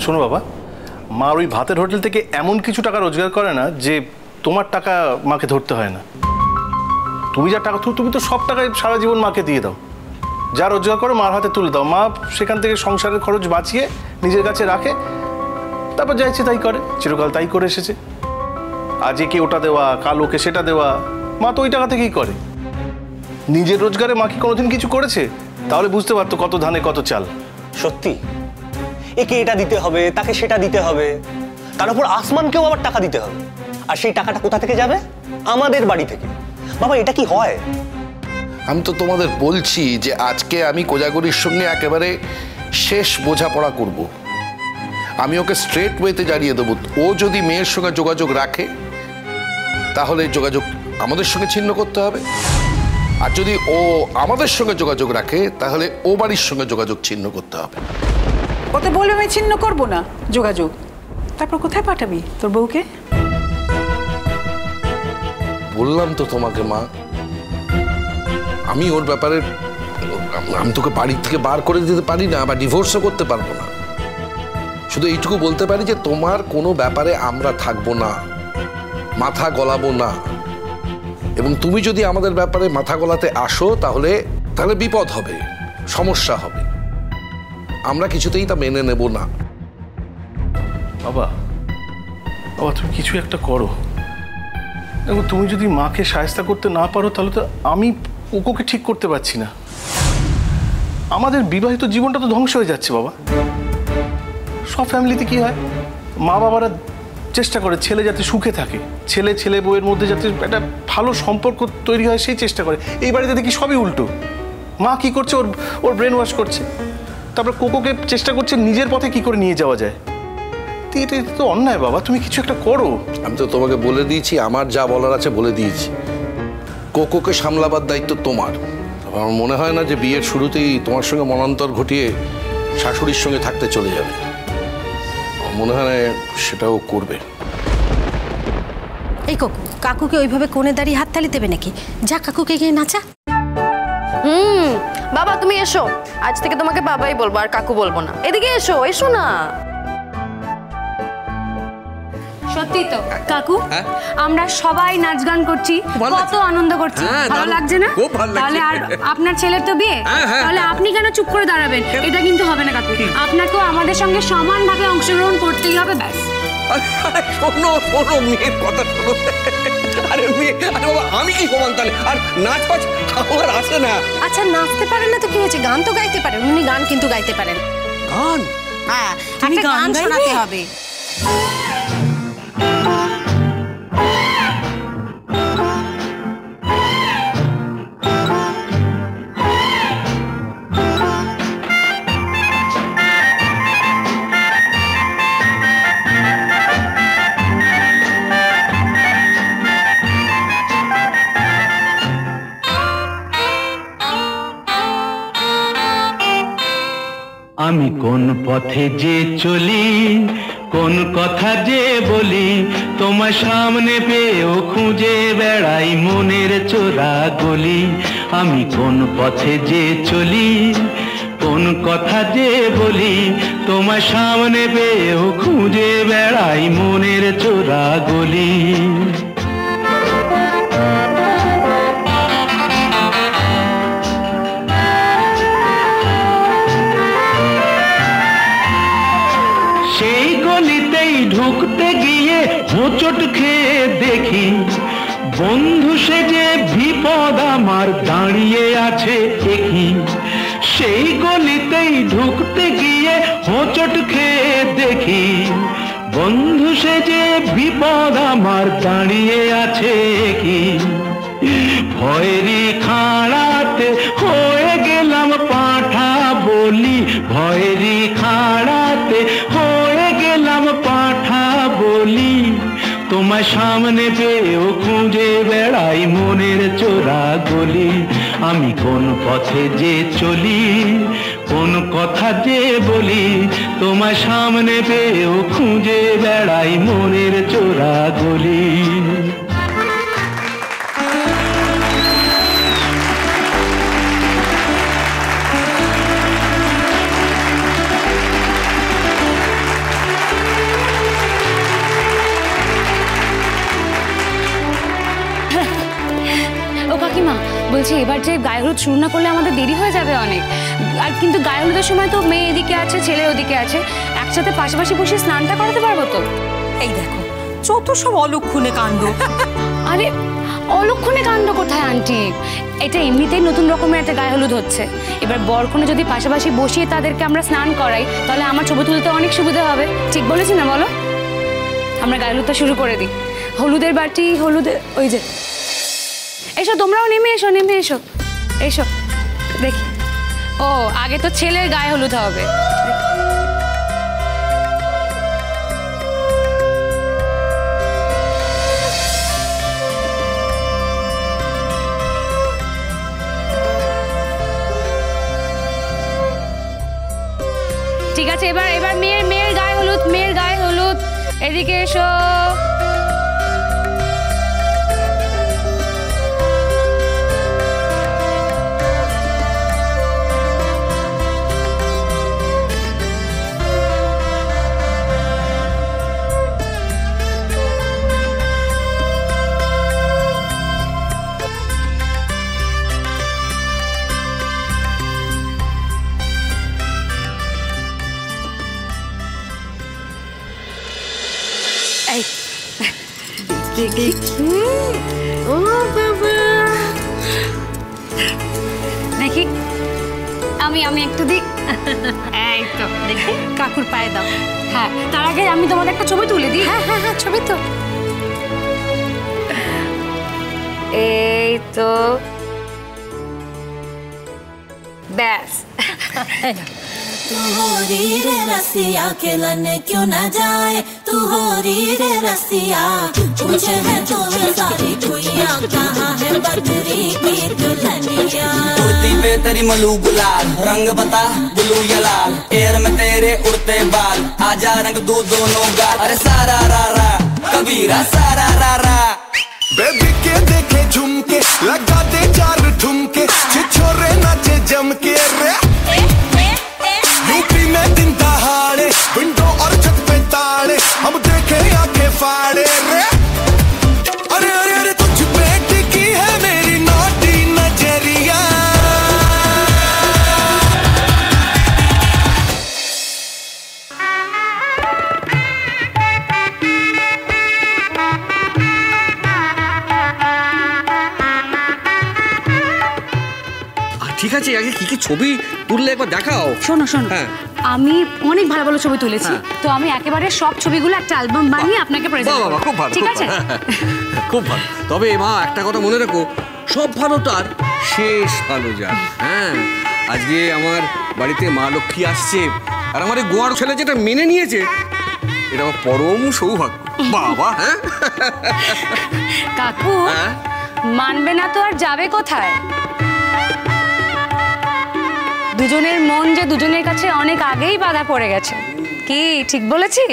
শোনো বাবা, মা ওই ভাতের হোটেল থেকে এমন কিছু টাকা রোজগার করে না যে তোমার টাকা মাকে ধরতে হয় না। তুমি যা টাকা, তুমি তো সব টাকায় সারা জীবন মাকে দিয়ে দাও। যা রোজগার করো মার হাতে তুলে দাও, মা সেখান থেকে সংসারের খরচ বাঁচিয়ে নিজের কাছে রাখে, তারপর যা ইচ্ছে তাই করে। চিরকাল তাই করে এসেছে। আজ একে ওটা দেওয়া, কাল ওকে সেটা দেওয়া, মা তো ওই টাকা থেকেই করে। নিজের রোজগারে মা কি কোনোদিন কিছু করেছে? তাহলে বুঝতে পারতো কত ধানে কত চাল। সত্যি একে এটা দিতে হবে, তাকে সেটা দিতে হবে, তার উপর আসমানকেও আবার টাকা দিতে হবে। আর সেই টাকাটা কোথা থেকে যাবে? আমাদের বাড়ি থেকে। বাবা এটা কি হয়? আমি তো তোমাদের বলছি যে আজকে আমি কোজাগরির সঙ্গে একেবারে শেষ বোঝাপড়া করব। আমি ওকে স্ট্রেট ওয়েতে জানিয়ে দেবো, ও যদি মেয়ের সঙ্গে যোগাযোগ রাখে তাহলে যোগাযোগ আমাদের সঙ্গে ছিন্ন করতে হবে, আর যদি ও আমাদের সঙ্গে যোগাযোগ রাখে তাহলে ও বাড়ির সঙ্গে যোগাযোগ ছিন্ন করতে হবে। ওতে বলবে আমি ছিন্ন করবো না যোগাযোগ। তারপর কোথায় পাঠাবি তোর বউকে? বললাম তো তোমাকে মা, আমি ওর ব্যাপারে, আমি তোকে বাড়ি থেকে বার করে দিতে পারি না বা ডিভোর্সও করতে পারবো না। শুধু এইটুকু বলতে পারি যে তোমার কোনো ব্যাপারে আমরা থাকবো না, মাথা গলাবো না, এবং তুমি যদি আমাদের ব্যাপারে মাথা গলাতে আসো তাহলে তাহলে বিপদ হবে, সমস্যা হবে। আমরা কিছুতেই তা মেনে নেব না। বাবা, বাবা তুমি কিছু একটা করো। দেখো, তুমি যদি মাকে সাহায্য করতে না পারো তাহলে তো আমি ওকে ঠিক করতে পারছি না। আমাদের বিবাহিত জীবনটা তো ধ্বংস হয়ে যাচ্ছে বাবা। সব ফ্যামিলিতে কি হয়, মা বাবারা চেষ্টা করে ছেলে যাতে সুখে থাকে, ছেলে বউয়ের মধ্যে যাতে একটা ভালো সম্পর্ক তৈরি হয় সেই চেষ্টা করে। এই বাড়িতে দেখি সবই উল্টো। মা কি করছে, ওর ব্রেন ওয়াশ করছে, তারপর কোকোকে চেষ্টা করছে নিজের পথে কি করে নিয়ে যাওয়া যায়। এটা তো অন্যায় বাবা, তুমি কিছু একটা করো। আমি তো তোমাকে বলে দিয়েছি, আমার যা বলার আছে বলে দিয়েছি। কোকোকে সামলাবার দায়িত্ব তোমার। আমার মনে হয় না যে বিয়ের শুরুতেই তোমার সঙ্গে মনান্তর ঘটিয়ে শাশুড়ির সঙ্গে থাকতে চলে যাবে। মনে হয় সেটাও করবে। এই কোকো, কাকুকে ওইভাবে কোণে দাঁড়িয়ে হাততালি দেবে নাকি? যা কাকুকে গিয়ে নাচা। বাবা তুমি এসো, আজ থেকে তোমাকে বাবাই বলবো আর কাকু বলবো না। এদিকে এসো, এসো না। সত্যি তো কাকু, আমরা সবাই নাচ গান করছি, কত আনন্দ করছি, ভালো লাগছে না? তাহলে আর আপনার ছেলের তো বিয়ে, তাহলে আপনি কেন চুপ করে দাঁড়াবেন? এটা কিন্তু হবে না কাকু, আপনাকেও আমাদের সঙ্গে সমানভাবে অংশগ্রহণ করতেই হবে। ব্যাস। শোনো শোনো, মেয়ের কথা শোনো। আরে মেয়ে, আরে বাবা আমি কি সমান তাহলে? আর নাচ পাচ আমার আসে না। আচ্ছা নাচতে পারেন না তো কি হয়েছে, গান তো গাইতে পারেন। উনি গান কিন্তু গাইতে পারেন। গান? হ্যাঁ, একটা গান শোনাতে হবে। আমি কোন পথে যে চলি, কোন কথা যে বলি, তোমার সামনে পেয়েও খুঁজে বেড়াই মনের চোরা গলি। আমি কোন পথে যে চলি, কোন কথা যে বলি, তোমার সামনে পেয়েও খুঁজে বেড়াই মনের চোরা গলি। সেই গলিতেই ঢুকতে গিয়ে হোঁচট খেয়ে দেখি, বন্ধু সেজে বিপদ আমার দাঁড়িয়ে আছে একই। সেই গলিতেই ঢুকতে গিয়ে হোঁচট খেয়ে দেখি, বন্ধু সেজে বিপদ আমার দাঁড়িয়ে আছে কি। ভয়েরই খাড়াতে হয়ে গেলাম পাঁঠা বলি, ভয়েরই খাড়াতে হয়ে গেলাম পাঁঠা বলি। তোমার সামনে পেয়েও খুঁজে বেড়াই মনের চোরা গলি। আমি কোন পথে যে চলি, কোন কথা যে বলি, তোমার সামনে পেয়েও খুঁজে বেড়াই মনের চোরা গলি। বলছি এবার যে গায়ে হলুদ শুরু না করলে আমাদের দেরি হয়ে যাবে অনেক। আর কিন্তু গায়ে হলুদের সময় তো মেয়ে এদিকে আছে, ছেলে ওদিকে আছে, একসাথে পাশাপাশি বসে স্নানটা করাতে পারবো তো? এই দেখো যত সব অলক্ষণে কাণ্ড। আরে অলক্ষণে কাণ্ড কোথায় আন্টি? এটা এমনিতেই নতুন রকমের একটা গায়ে হলুদ হচ্ছে। এবার বরকনে যদি পাশাপাশি বসিয়ে তাদেরকে আমরা স্নান করাই তাহলে আমার ছবি তুলতে অনেক সুবিধা হবে। ঠিক বলেছি না বলো? আমরা গায়ে হলুদটা শুরু করে দিই। হলুদের বাটি, হলুদের ওই যে, এসো তোমরাও নেমে এসো, নেমে এসো, এসো দেখি। ও আগে তো ছেলের গায়ে হলুদ হবে। ঠিক আছে, এবার এবার মেয়ের গায়ে হলুদ, মেয়ের গায়ে হলুদ। এদিকে এসো। দেখি আমি একটু দিই। এই তো দেখি কাকুর পায়ে দাও। হ্যাঁ তার আগে আমি তোমাদের একটা ছবি তুলে দিই। হ্যাঁ হ্যাঁ হ্যাঁ ছবি তো। এই তো ব্যাস। तू हो री रे रसिया खेलने क्यों ना जाए, तू हो री रे रसिया पूछे है तुम्हें सारी दुनिया कहाँ है बदरी की दुल्हनिया। कुर्ती पे तेरी मलू गुलाल, रंग बता ब्लू या लाल, एयर में तेरे उड़ते बाल, आजा रंग दो दोनों गाल, अरे सारा रा रा कबीरा सारा रा रा। बेबी के देखे झुमके लगा दे 4 ठुमके, छिछोरे नाचे जम के रे। यूपी में दिन दहाड़े विंडो और छत पे ताड़े, हम देखे आंखें फाड़े रे। अरे अरे अरे तुझ पे टिकी है मेरी नौटी नजरिया। ঠিক আছে, আগে কি কি ছবি তুললে একবার দেখাও। শোনো শোনো, আমি অনেক ভালো ভালো ছবি তুলেছি, তো আমি একেবারে সব ছবিগুলো একটা অ্যালবাম বানিয়ে আপনাকে প্রেজেন্ট করব। খুব ভালো, ঠিক আছে? খুব ভালো। তবে মা একটা কথা মনে রাখো, সব ভালো তার শেষ ভালো যার। হ্যাঁ, আজকে আমার বাড়িতে মা লক্ষ্মী আসছে, আর আমার এই গোয়ার ছেলে যেটা মেনে নিয়েছে, এটা আমার পরম সৌভাগ্য। বাবা হ্যাঁ কাকু মানবে না তো আর যাবে কোথায়? দুজনের মন যে দুজনের কাছে অনেক আগেই বাধা পড়ে গেছে। কি ঠিক বলেছি?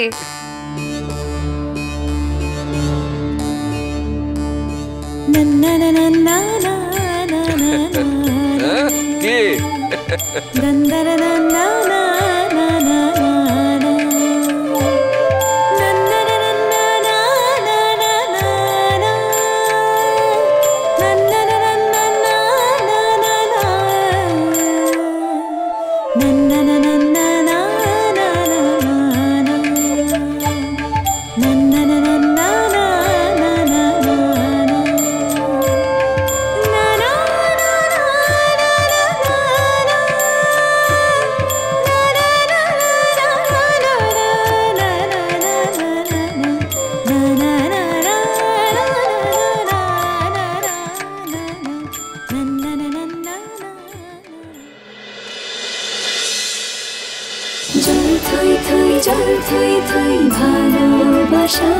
জল থই থই জল থই থই ভালোবাসা